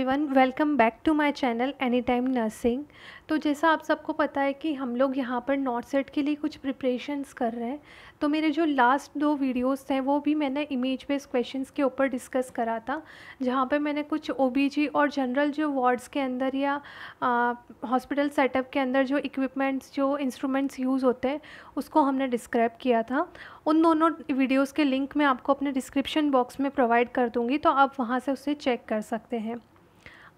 Everyone, welcome back to my channel anytime nursing. तो जैसा आप सबको पता है कि हम लोग यहाँ पर नॉट सेट के लिए कुछ प्रिपरेशंस कर रहे हैं। तो मेरे जो लास्ट 2 वीडियोस थे वो भी मैंने इमेज बेस्ड क्वेश्चंस के ऊपर डिस्कस करा था, जहाँ पे मैंने कुछ ओबीजी और जनरल जो वार्ड्स के अंदर या हॉस्पिटल सेटअप के अंदर जो इक्विपमेंट्स जो इंस्ट्रूमेंट्स यूज़ होते हैं उसको हमने डिस्क्राइब किया था। उन दोनों वीडियोस के लिंक मैं आपको अपने डिस्क्रिप्शन बॉक्स में प्रोवाइड कर दूँगी, तो आप वहाँ से उसे चेक कर सकते हैं।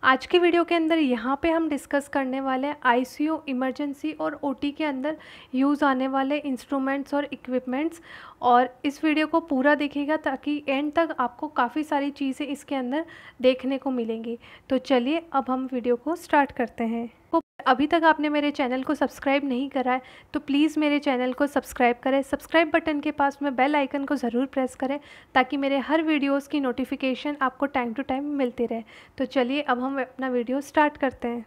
आज की वीडियो के अंदर यहाँ पे हम डिस्कस करने वाले हैं आईसीयू, इमरजेंसी और ओटी के अंदर यूज़ आने वाले इंस्ट्रूमेंट्स और इक्विपमेंट्स। और इस वीडियो को पूरा देखिएगा ताकि एंड तक आपको काफ़ी सारी चीज़ें इसके अंदर देखने को मिलेंगी। तो चलिए अब हम वीडियो को स्टार्ट करते हैं। तो अभी तक आपने मेरे चैनल को सब्सक्राइब नहीं करा है तो प्लीज़ मेरे चैनल को सब्सक्राइब करें। सब्सक्राइब बटन के पास में बेल आइकन को ज़रूर प्रेस करें ताकि मेरे हर वीडियोस की नोटिफिकेशन आपको टाइम टू टाइम मिलती रहे। तो चलिए अब हम अपना वीडियो स्टार्ट करते हैं।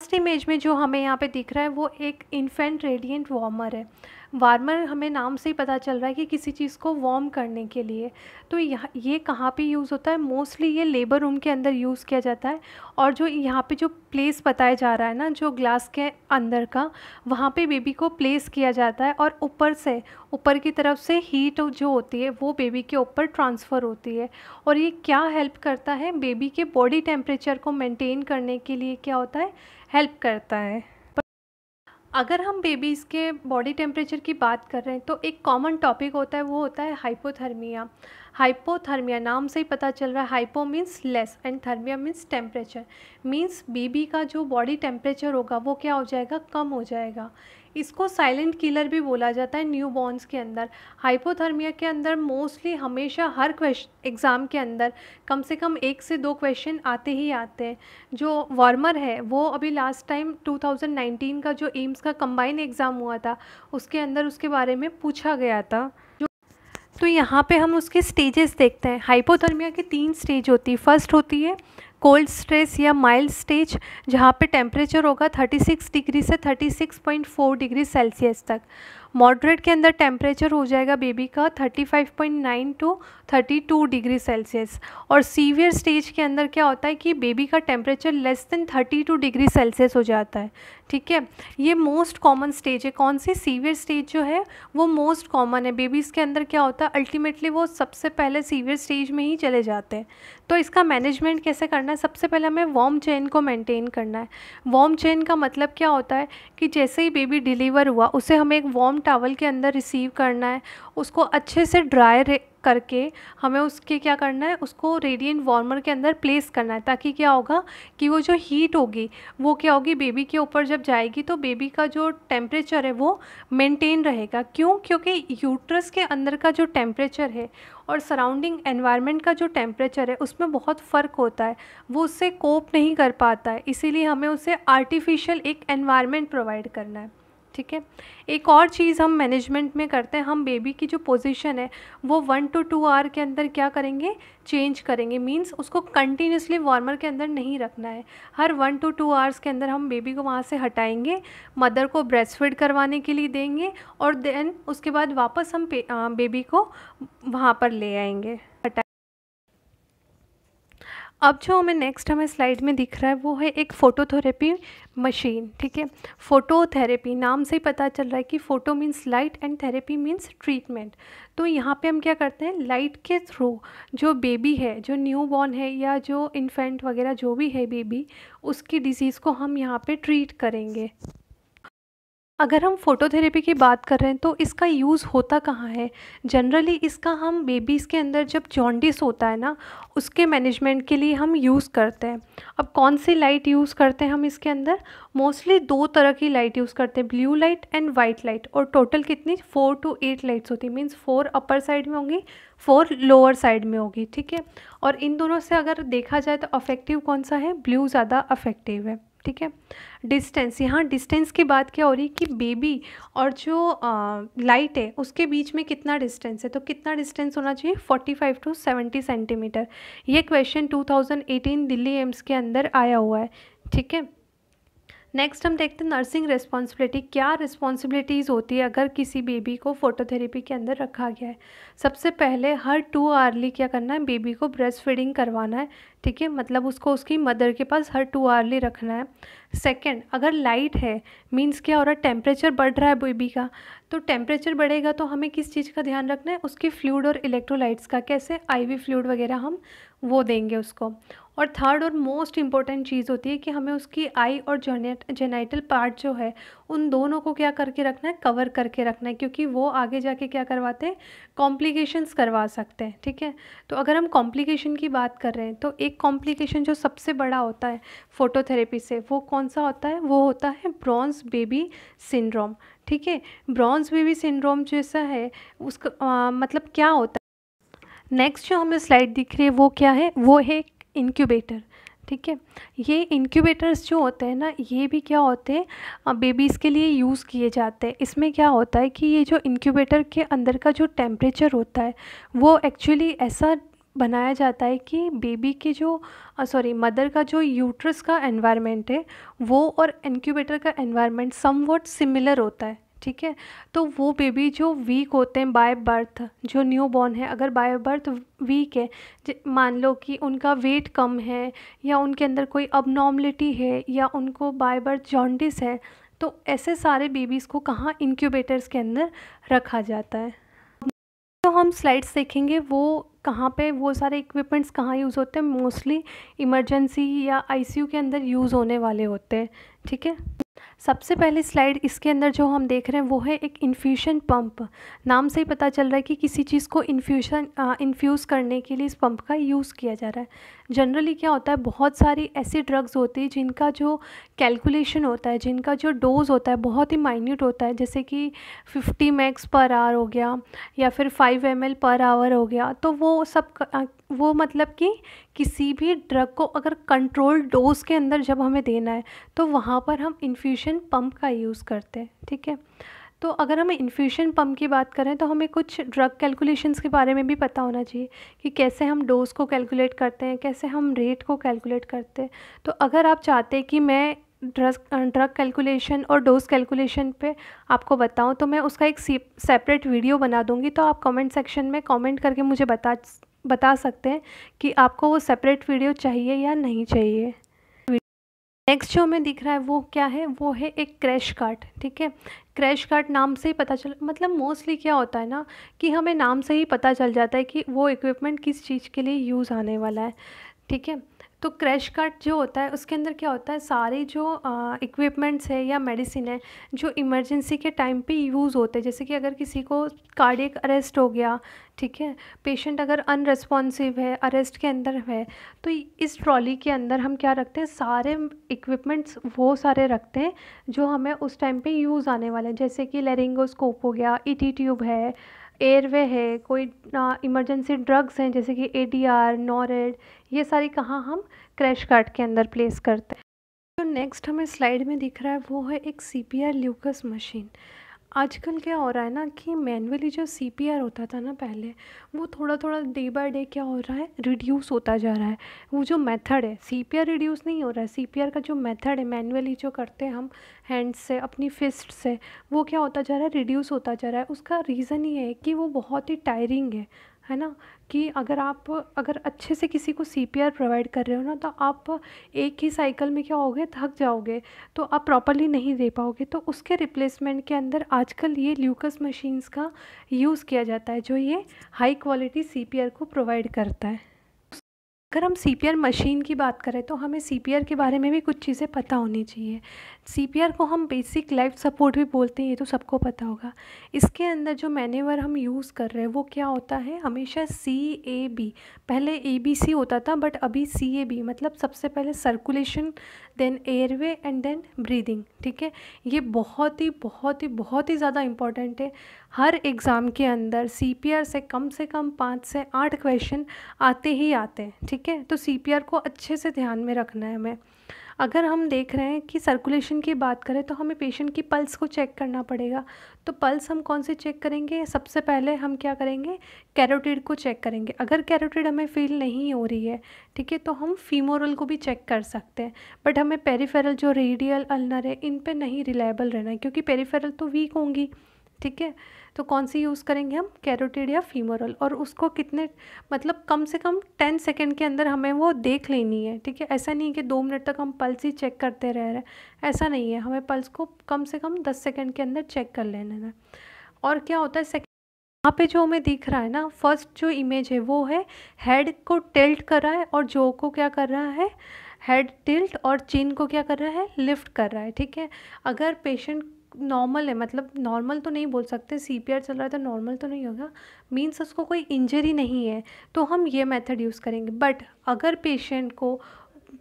फर्स्ट इमेज में जो हमें यहाँ पे दिख रहा है वो एक इन्फेंट रेडिएंट वार्मर है। वार्मर हमें नाम से ही पता चल रहा है कि किसी चीज़ को वार्म करने के लिए। तो ये कहाँ पे यूज़ होता है? मोस्टली ये लेबर रूम के अंदर यूज़ किया जाता है। और जो यहाँ पे जो प्लेस बताया जा रहा है ना, जो ग्लास के अंदर का, वहाँ पे बेबी को प्लेस किया जाता है और ऊपर की तरफ से हीट जो होती है वो बेबी के ऊपर ट्रांसफ़र होती है। और ये क्या हेल्प करता है? बेबी के बॉडी टेम्परेचर को मेंटेन करने के लिए क्या होता है? हेल्प करता है। अगर हम बेबीज़ के बॉडी टेम्परेचर की बात कर रहे हैं तो एक कॉमन टॉपिक होता है, वो होता है हाइपोथर्मिया। हाइपोथर्मिया नाम से ही पता चल रहा है, hypo means less and thermia means temperature. Means baby का जो बॉडी टेम्परेचर होगा वो क्या हो जाएगा? कम हो जाएगा। इसको साइलेंट किलर भी बोला जाता है न्यूबॉर्न्स के अंदर। हाइपोथर्मिया के अंदर मोस्टली हमेशा हर एग्ज़ाम के अंदर कम से कम 1 से 2 क्वेश्चन आते ही आते हैं। जो वार्मर है वो अभी लास्ट टाइम 2019 का जो एम्स का कंबाइन एग्ज़ाम हुआ था उसके अंदर उसके बारे में पूछा गया था। तो यहाँ पे हम उसके स्टेजेस देखते हैं। हाइपोथर्मिया की 3 स्टेज होती है। फर्स्ट होती है कोल्ड स्ट्रेस या माइल्ड स्टेज, जहाँ पे टेम्परेचर होगा 36 डिग्री से 36.4 डिग्री सेल्सियस तक। मॉडरेट के अंदर टेम्परेचर हो जाएगा बेबी का 35.9 टू 32 डिग्री सेल्सियस। और सीवियर स्टेज के अंदर क्या होता है कि बेबी का temperature less than 32 degree Celsius हो जाता है। ठीक है, ये मोस्ट कॉमन स्टेज है। कौन सी? सीवियर स्टेज जो है वो मोस्ट कॉमन है। बेबीज़ के अंदर क्या होता है, अल्टीमेटली वो सबसे पहले सीवियर स्टेज में ही चले जाते हैं। तो इसका मैनेजमेंट कैसे करना है? सबसे पहले हमें वार्म चेन को मेंटेन करना है। वार्म चेन का मतलब क्या होता है कि जैसे ही बेबी डिलीवर हुआ उसे हमें एक वार्म टॉवल के अंदर रिसीव करना है, उसको अच्छे से ड्राई करके हमें उसके क्या करना है, उसको रेडिएंट वार्मर के अंदर प्लेस करना है, ताकि क्या होगा कि वो जो हीट होगी वो क्या होगी बेबी के ऊपर जब जाएगी तो बेबी का जो टेम्परेचर है वो मेंटेन रहेगा। क्यों? क्योंकि यूट्रस के अंदर का जो टेम्परेचर है और सराउंडिंग एनवायरनमेंट का जो टेम्परेचर है उसमें बहुत फ़र्क होता है, वो उससे कोप नहीं कर पाता है। इसीलिए हमें उसे आर्टिफिशियल एक एनवायरनमेंट प्रोवाइड करना है। ठीक है, एक और चीज़ हम मैनेजमेंट में करते हैं, हम बेबी की जो पोजीशन है वो 1 to 2 आवर के अंदर क्या करेंगे? चेंज करेंगे। मींस उसको कंटिन्यूसली वार्मर के अंदर नहीं रखना है। हर 1 to 2 आवर्स के अंदर हम बेबी को वहाँ से हटाएंगे, मदर को ब्रेस्ट फीड करवाने के लिए देंगे और देन उसके बाद वापस हम बेबी को वहाँ पर ले आएंगे। अब जो हमें स्लाइड में दिख रहा है वो है एक फोटोथेरेपी मशीन। ठीक है, फोटोथेरेपी नाम से ही पता चल रहा है कि photo means light and therapy means treatment. तो यहाँ पे हम क्या करते हैं, लाइट के थ्रू जो बेबी है, जो न्यू बॉर्न है या जो इन्फेंट वगैरह जो भी है बेबी, उसकी डिजीज़ को हम यहाँ पे ट्रीट करेंगे। अगर हम फोटोथेरेपी की बात कर रहे हैं तो इसका यूज़ होता कहाँ है? जनरली इसका हम बेबीज़ के अंदर जब जॉन्डिस होता है ना, उसके मैनेजमेंट के लिए हम यूज़ करते हैं। अब कौन सी लाइट यूज़ करते हैं हम इसके अंदर? मोस्टली 2 तरह की लाइट यूज़ करते हैं, blue light and white light. और टोटल कितनी? 4 to 8 लाइट्स होती है। मीन्स 4 अपर साइड में होंगी, 4 लोअर साइड में होगी। ठीक है, और इन दोनों से अगर देखा जाए तो अफेक्टिव कौन सा है? ब्लू ज़्यादा अफेक्टिव है। ठीक है, डिस्टेंस, यहाँ डिस्टेंस की बात क्या हो रही है कि बेबी और जो लाइट है उसके बीच में कितना डिस्टेंस है, तो कितना डिस्टेंस होना चाहिए? 45 to 70 सेंटीमीटर। ये क्वेश्चन 2018 दिल्ली एम्स के अंदर आया हुआ है। ठीक है, नेक्स्ट हम देखते हैं नर्सिंग रिस्पॉन्सिबिलिटी। क्या रिस्पॉन्सिबिलिटीज़ होती है अगर किसी बेबी को फोटोथेरेपी के अंदर रखा गया है? सबसे पहले हर 2 आवरली क्या करना है? बेबी को ब्रेस्ट फीडिंग करवाना है। ठीक है, मतलब उसको उसकी मदर के पास हर 2 आवरली रखना है। सेकंड, अगर लाइट है मींस क्या हो रहा है, टेम्परेचर बढ़ रहा है बेबी का, तो टेम्परेचर बढ़ेगा तो हमें किस चीज़ का ध्यान रखना है, उसकी फ्लूइड और इलेक्ट्रोलाइट्स का, कैसे आईवी फ्लूइड वगैरह हम वो देंगे उसको। और थर्ड और मोस्ट इम्पॉर्टेंट चीज़ होती है कि हमें उसकी आई और जेनाइटल पार्ट जो है उन दोनों को क्या करके रखना है, कवर करके रखना है, क्योंकि वो आगे जाके क्या करवाते हैं, कॉम्प्लिकेशंस करवा सकते हैं। ठीक है, तो अगर हम कॉम्प्लिकेशन की बात कर रहे हैं तो एक कॉम्प्लिकेशन जो सबसे बड़ा होता है फोटोथेरेपी से, वो कौन सा होता है, वो होता है ब्रॉन्ज बेबी सिंड्रोम। ठीक है, ब्रॉन्ज बेबी सिंड्रोम जैसा है उसका मतलब क्या होता है। नेक्स्ट जो हमें स्लाइड दिख रही है वो क्या है, वो है इंक्यूबेटर। ठीक है, ये इंक्यूबेटर्स जो होते हैं ना, ये भी क्या होते हैं, बेबीज़ के लिए यूज़ किए जाते हैं। इसमें क्या होता है कि ये जो इंक्यूबेटर के अंदर का जो टेम्परेचर होता है वो एक्चुअली ऐसा बनाया जाता है कि बेबी के जो सॉरी मदर का जो यूट्रस का एनवायरनमेंट है वो और इंक्यूबेटर का एनवायरनमेंट समवॉट सिमिलर होता है। ठीक है, तो वो बेबी जो वीक होते हैं बाय बर्थ, जो न्यू बॉर्न है अगर बाय बर्थ वीक है, मान लो कि उनका वेट कम है या उनके अंदर कोई अबनॉर्मलिटी है या उनको बाय बर्थ जॉन्डिस है, तो ऐसे सारे बेबीज़ को कहाँ इंक्यूबेटर्स के अंदर रखा जाता है। तो हम स्लाइड्स देखेंगे वो कहाँ पे वो सारे इक्विपमेंट्स कहाँ यूज़ होते हैं, मोस्टली इमरजेंसी या आईसीयू के अंदर यूज़ होने वाले होते हैं। ठीक है, सबसे पहली स्लाइड इसके अंदर जो हम देख रहे हैं वो है एक इन्फ्यूशन पंप। नाम से ही पता चल रहा है कि किसी चीज़ को इन्फ्यूज़ करने के लिए इस पंप का यूज़ किया जा रहा है। जनरली क्या होता है, बहुत सारी ऐसी ड्रग्स होती है जिनका जो कैलकुलेशन होता है, जिनका जो डोज होता है बहुत ही माइन्यूट होता है, जैसे कि 50 मैक्स पर आवर हो गया या फिर 5 ml पर आवर हो गया। तो वो सब वो मतलब कि किसी भी ड्रग को अगर कंट्रोल डोज के अंदर जब हमें देना है तो वहाँ पर हम इन्फ्यूशन पंप का यूज़ करते हैं। ठीक है, तो अगर हमें इन्फ्यूशन पंप की बात करें तो हमें कुछ ड्रग कैलकुलेशंस के बारे में भी पता होना चाहिए कि कैसे हम डोज को कैलकुलेट करते हैं, कैसे हम रेट को कैलकुलेट करते हैं। तो अगर आप चाहते हैं कि मैं ड्रग कैलकुलेशन और डोज कैलकुलेशन पे आपको बताऊं तो मैं उसका एक सेपरेट वीडियो बना दूंगी, तो आप कमेंट सेक्शन में कमेंट करके मुझे बता सकते हैं कि आपको वो सेपरेट वीडियो चाहिए या नहीं चाहिए। नेक्स्ट जो हमें दिख रहा है वो क्या है, वो है एक क्रैश कार्ट। ठीक है, क्रैश कार्ट नाम से ही पता चल मतलब मोस्टली क्या होता है ना कि हमें नाम से ही पता चल जाता है कि वो इक्विपमेंट किस चीज़ के लिए यूज़ आने वाला है। ठीक है, तो क्रैश कार्ट जो होता है उसके अंदर क्या होता है, सारे जो इक्विपमेंट्स है या मेडिसिन है जो इमरजेंसी के टाइम पे यूज़ होते हैं, जैसे कि अगर किसी को कार्डियक अरेस्ट हो गया, ठीक है, पेशेंट अगर अनरेस्पॉन्सिव है, अरेस्ट के अंदर है, तो इस ट्रॉली के अंदर हम क्या रखते हैं, सारे इक्विपमेंट्स वो सारे रखते हैं जो हमें उस टाइम पे यूज़ आने वाले हैं, जैसे कि लेरिंगोस्कोप हो गया, ईटी ट्यूब है, एयरवे है, कोई इमरजेंसी ड्रग्स हैं जैसे कि एडीआर, नॉरेड, ये सारी कहाँ हम क्रैश कार्ट के अंदर प्लेस करते हैं। जो नेक्स्ट हमें स्लाइड में दिख रहा है वो है एक सीपीआर ल्यूकस मशीन। आजकल क्या हो रहा है ना कि मैनुअली जो सीपीआर होता था ना पहले, वो थोड़ा थोड़ा डे बाय डे क्या हो रहा है, रिड्यूस होता जा रहा है। वो जो मेथड है, सीपीआर रिड्यूस नहीं हो रहा है, सीपीआर का जो मेथड है मैनुअली जो करते हैं हम हैंड से अपनी फिस्ट से, वो क्या होता जा रहा है, रिड्यूस होता जा रहा है। उसका रीज़न ये है कि वो बहुत ही टायरिंग है ना, कि अगर अच्छे से किसी को सीपीआर प्रोवाइड कर रहे हो ना तो आप एक ही साइकिल में क्या होगे, थक जाओगे, तो आप प्रॉपरली नहीं दे पाओगे। तो उसके रिप्लेसमेंट के अंदर आजकल ये ल्यूकस मशीन्स का यूज़ किया जाता है जो ये हाई क्वालिटी सीपीआर को प्रोवाइड करता है। अगर हम सीपीआर मशीन की बात करें तो हमें सीपीआर के बारे में भी कुछ चीज़ें पता होनी चाहिए। सीपीआर को हम बेसिक लाइफ सपोर्ट भी बोलते हैं, ये तो सबको पता होगा। इसके अंदर जो मैन्यूवर हम यूज़ कर रहे हैं वो क्या होता है, हमेशा CAB, पहले ABC होता था बट अभी CAB, मतलब सबसे पहले circulation, then airway and then breathing. ठीक है, ये बहुत ही ज़्यादा इम्पॉर्टेंट है। हर एग्ज़ाम के अंदर सीपीआर से कम 5 से 8 क्वेश्चन आते ही आते हैं। ठीक है, तो सीपीआर को अच्छे से ध्यान में रखना है हमें। अगर हम देख रहे हैं कि सर्कुलेशन की बात करें तो हमें पेशेंट की पल्स को चेक करना पड़ेगा। तो पल्स हम कौन से चेक करेंगे, सबसे पहले हम क्या करेंगे, कैरोटिड को चेक करेंगे। अगर कैरोटिड हमें फील नहीं हो रही है, ठीक है, तो हम फीमोरल को भी चेक कर सकते हैं। बट हमें पेरिफेरल जो रेडियल अल्नर है इन पे नहीं रिलायबल रहना है, क्योंकि पेरिफेरल तो वीक होंगी। ठीक है। तो कौन सी यूज़ करेंगे हम, कैरोटिड या फीमोरल, और उसको कितने मतलब कम से कम 10 सेकेंड के अंदर हमें वो देख लेनी है, ठीक है। ऐसा नहीं है कि 2 मिनट तक हम पल्स ही चेक करते रह रहे हैं, ऐसा नहीं है, हमें पल्स को कम से कम 10 सेकेंड के अंदर चेक कर लेना है। और क्या होता है सेकेंड, यहाँ पे जो हमें दिख रहा है ना, फर्स्ट जो इमेज है वो है हेड को टिल्ट कर रहा है और जो को क्या कर रहा है, हेड टिल्ट, और चिन को क्या कर रहा है, लिफ्ट कर रहा है, ठीक है। अगर पेशेंट नॉर्मल है, मतलब नॉर्मल तो नहीं बोल सकते, सीपीआर चल रहा है तो नॉर्मल तो नहीं होगा, मीन्स उसको कोई इंजरी नहीं है, तो हम ये मेथड यूज़ करेंगे। बट अगर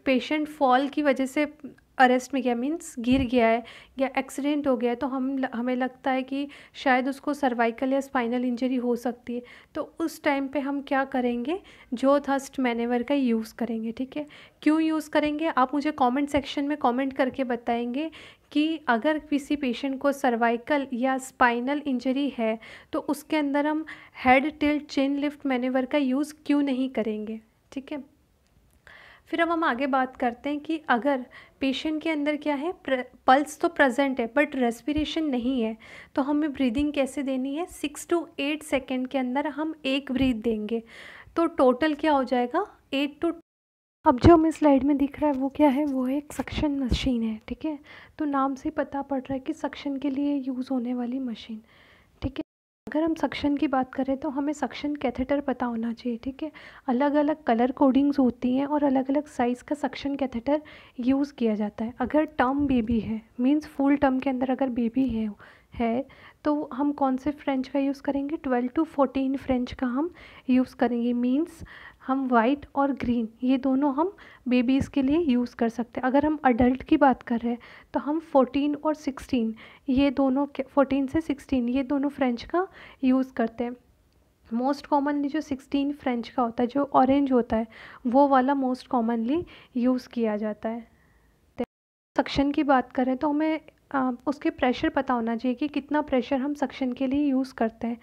पेशेंट फॉल की वजह से अरेस्ट में गया, मीन्स गिर गया है या एक्सीडेंट हो गया है, तो हमें लगता है कि शायद उसको सर्वाइकल या स्पाइनल इंजरी हो सकती है, तो उस टाइम पे हम क्या करेंगे, जो थर्स्ट मैनेवर का यूज़ करेंगे, ठीक है। क्यों यूज़ करेंगे आप मुझे कमेंट सेक्शन में कमेंट करके बताएंगे कि अगर किसी पेशेंट को सर्वाइकल या स्पाइनल इंजरी है तो उसके अंदर हम हेड टिल्ट चिन लिफ्ट मैनेवर का यूज़ क्यों नहीं करेंगे, ठीक है। फिर अब हम आगे बात करते हैं कि अगर पेशेंट के अंदर क्या है, पल्स तो प्रेजेंट है बट रेस्पिरेशन नहीं है, तो हमें ब्रीदिंग कैसे देनी है, 6 to 8 सेकेंड के अंदर हम एक ब्रीथ देंगे, तो टोटल क्या हो जाएगा 8 to। अब जो हमें स्लाइड में दिख रहा है वो क्या है, वो है एक सक्शन मशीन है, ठीक है। तो नाम से पता पड़ रहा है कि सक्शन के लिए यूज़ होने वाली मशीन, ठीक है। अगर हम सक्शन की बात करें तो हमें सक्शन कैथेटर पता होना चाहिए, ठीक है। अलग अलग कलर कोडिंग्स होती हैं और अलग अलग साइज़ का सक्शन कैथेटर यूज़ किया जाता है। अगर टर्म बेबी है, मींस फुल टर्म के अंदर अगर बेबी है तो हम कौन से फ्रेंच का यूज़ करेंगे, 12 to 14 फ्रेंच का हम यूज़ करेंगे, मींस हम वाइट और ग्रीन ये दोनों हम बेबीज़ के लिए यूज़ कर सकते हैं। अगर हम अडल्ट की बात कर रहे हैं तो हम 14 और 16 ये दोनों 14 से 16 ये दोनों फ्रेंच का यूज़ करते हैं। मोस्ट कॉमनली जो 16 फ्रेंच का होता है, जो ऑरेंज होता है, वो वाला मोस्ट कॉमनली यूज़ किया जाता है। सक्शन की बात करें तो हमें उसके प्रेशर पता होना चाहिए कि कितना प्रेशर हम सक्शन के लिए यूज़ करते हैं।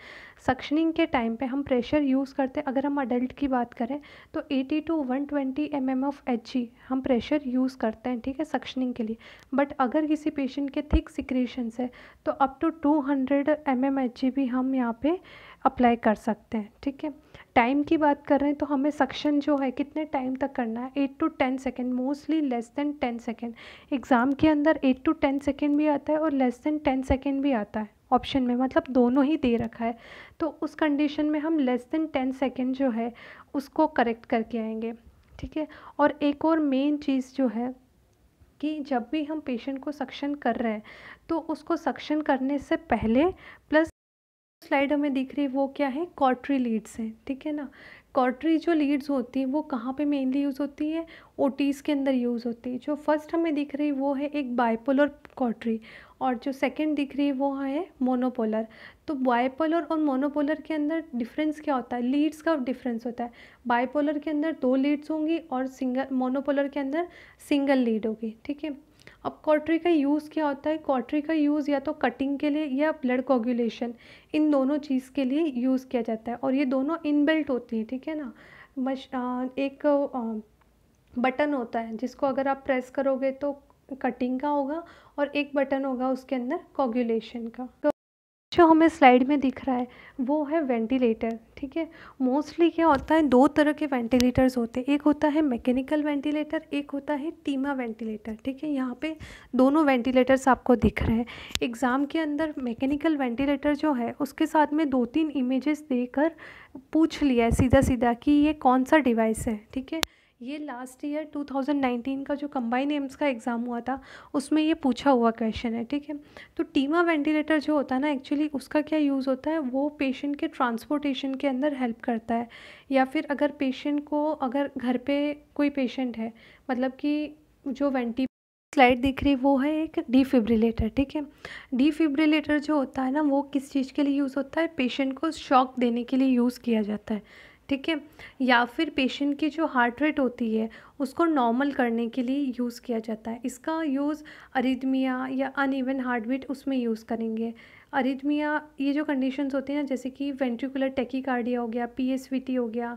सक्शनिंग के टाइम पे हम प्रेशर यूज़ करते हैं, अगर हम अडल्ट की बात करें तो 80 to 120 mm ऑफ Hg हम प्रेशर यूज़ करते हैं, ठीक है, सक्शनिंग के लिए। बट अगर किसी पेशेंट के थिक सिक्रेशंस है तो अप टू 200 mm Hg भी हम यहाँ पे अप्लाई कर सकते हैं, ठीक है। टाइम की बात कर रहे हैं तो हमें सक्शन जो है कितने टाइम तक करना है, 8 to 10 second, mostly less than 10 second. Exam के अंदर 8 to 10 सेकेंड भी आता है और लेस देन 10 सेकेंड भी आता है ऑप्शन में, मतलब दोनों ही दे रखा है, तो उस कंडीशन में हम लेस देन 10 सेकेंड जो है उसको करेक्ट करके आएंगे, ठीक है। और एक और मेन चीज़ जो है कि जब भी हम पेशेंट को सक्शन कर रहे हैं तो उसको सक्शन करने से पहले प्लस स्लाइड हमें दिख रही है वो क्या है, कॉर्टरी लीड्स हैं, ठीक है ना। कॉर्टरी जो लीड्स होती हैं वो कहाँ पे मेनली यूज़ होती है, ओटीज़ के अंदर यूज़ होती है। जो फर्स्ट हमें दिख रही है वो है एक बाइपोलर कॉर्टरी, और जो सेकंड दिख रही है वो है मोनोपोलर। तो बाइपोलर और मोनोपोलर के अंदर डिफरेंस क्या होता है, लीड्स का डिफरेंस होता है। बाइपोलर के अंदर 2 लीड्स होंगी और मोनोपोलर के अंदर सिंगल लीड होगी, ठीक है। अब कॉर्टरी का यूज़ क्या होता है, कॉर्टरी का यूज़ या तो कटिंग के लिए या ब्लड कोगुलेशन, इन दोनों चीज़ के लिए यूज़ किया जाता है, और ये दोनों इनबिल्ट होती है, ठीक है ना। एक बटन होता है जिसको अगर आप प्रेस करोगे तो कटिंग का होगा, और एक बटन होगा उसके अंदर कोगुलेशन का। जो हमें स्लाइड में दिख रहा है वो है वेंटिलेटर, ठीक है। मोस्टली क्या होता है, 2 तरह के वेंटिलेटर्स होते हैं, एक होता है मैकेनिकल वेंटिलेटर, एक होता है टीमा वेंटिलेटर, ठीक है। यहाँ पे दोनों वेंटिलेटर्स आपको दिख रहे हैं। एग्ज़ाम के अंदर मैकेनिकल वेंटिलेटर जो है उसके साथ में 2-3 इमेजेस देकर पूछ लिया है सीधा सीधा कि ये कौन सा डिवाइस है, ठीक है। ये लास्ट ईयर 2019 का जो कंबाइन एम्स का एग्ज़ाम हुआ था उसमें ये पूछा हुआ क्वेश्चन है, ठीक है। तो टीमा वेंटिलेटर जो होता है ना, एक्चुअली उसका क्या यूज़ होता है, वो पेशेंट के ट्रांसपोर्टेशन के अंदर हेल्प करता है, या फिर अगर पेशेंट को, अगर घर पे कोई पेशेंट है, मतलब कि जो स्लाइड दिख रही वो है एक डिफिब्रिलेटर, ठीक है। डिफिब्रिलेटर जो होता है ना वो किस चीज़ के लिए यूज़ होता है, पेशेंट को शॉक देने के लिए यूज़ किया जाता है, ठीक है। या फिर पेशेंट की जो हार्ट रेट होती है उसको नॉर्मल करने के लिए यूज़ किया जाता है। इसका यूज़ अरिथमिया या अनइवन हार्ट बीट उसमें यूज़ करेंगे। अरिथमिया ये जो कंडीशंस होती हैं ना, जैसे कि वेंट्रिकुलर टैकीकार्डिया हो गया, पीएसवीटी हो गया,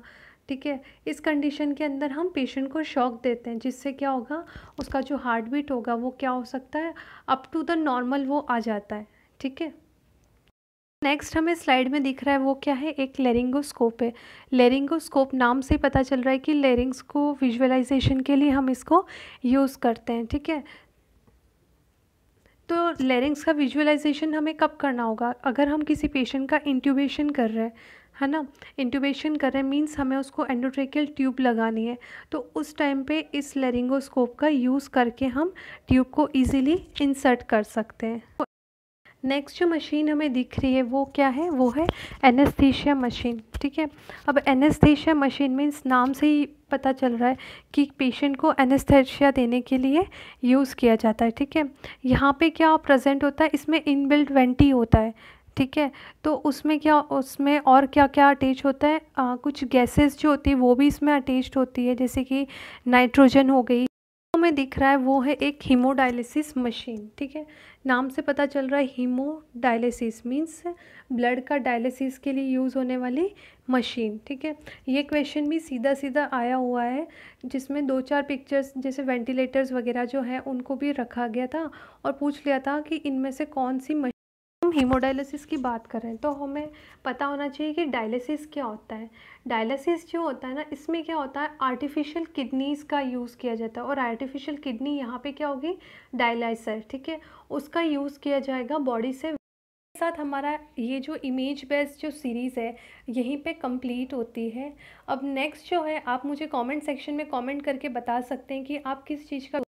ठीक है, इस कंडीशन के अंदर हम पेशेंट को शॉक देते हैं, जिससे क्या होगा, उसका जो हार्ट बीट होगा वो क्या हो सकता है, अप टू द नॉर्मल वो आ जाता है, ठीक है। नेक्स्ट हमें स्लाइड में दिख रहा है वो क्या है, एक लेरिंगोस्कोप है। लेरिंगोस्कोप नाम से पता चल रहा है कि लेरिंग्स को विजुअलाइजेशन के लिए हम इसको यूज़ करते हैं, ठीक है। तो लेरिंग्स का विजुअलाइजेशन हमें कब करना होगा, अगर हम किसी पेशेंट का इंट्यूबेशन कर रहे हैं, है ना। इंट्यूबेशन कर रहे हैं मीन्स हमें उसको एंडोट्रेकियल ट्यूब लगानी है, तो उस टाइम पे इस लेरिंगोस्कोप का यूज़ करके हम ट्यूब को इजीली इंसर्ट कर सकते हैं। नेक्स्ट जो मशीन हमें दिख रही है वो क्या है, वो है एनेस्थीसिया मशीन, ठीक है। अब एनेस्थीसिया मशीन मीन्स नाम से ही पता चल रहा है कि पेशेंट को एनेस्थीसिया देने के लिए यूज़ किया जाता है, ठीक है। यहाँ पे क्या प्रेजेंट होता है, इसमें इनबिल्ट वेंटी होता है, ठीक है। तो उसमें क्या, उसमें और क्या क्या अटैच होता है, कुछ गैसेस जो होती है वो भी इसमें अटैच्ड होती है, जैसे कि नाइट्रोजन हो गई। हमें दिख रहा है वो है एक हीमोडायलिसिस मशीन, ठीक है। नाम से पता चल रहा है हीमोडायलिसिस मीन्स ब्लड का डायलिसिस के लिए यूज़ होने वाली मशीन, ठीक है। ये क्वेश्चन भी सीधा सीधा आया हुआ है, जिसमें 2-4 पिक्चर्स जैसे वेंटिलेटर्स वगैरह जो है उनको भी रखा गया था और पूछ लिया था कि इनमें से कौन सी मशीन। हम हीमोडायलिसिस की बात कर रहे हैं तो हमें पता होना चाहिए कि डायलिसिस क्या होता है। डायलिसिस जो होता है ना, इसमें क्या होता है, आर्टिफिशियल किडनीज़ का यूज़ किया जाता है, और आर्टिफिशियल किडनी यहाँ पे क्या होगी, डायलाइसर, ठीक है। उसका यूज़ किया जाएगा बॉडी से। साथ हमारा ये जो इमेज बेस्ड जो सीरीज़ है यहीं पे कंप्लीट होती है। अब नेक्स्ट जो है, आप मुझे कमेंट सेक्शन में कमेंट करके बता सकते हैं कि आप किस चीज़ का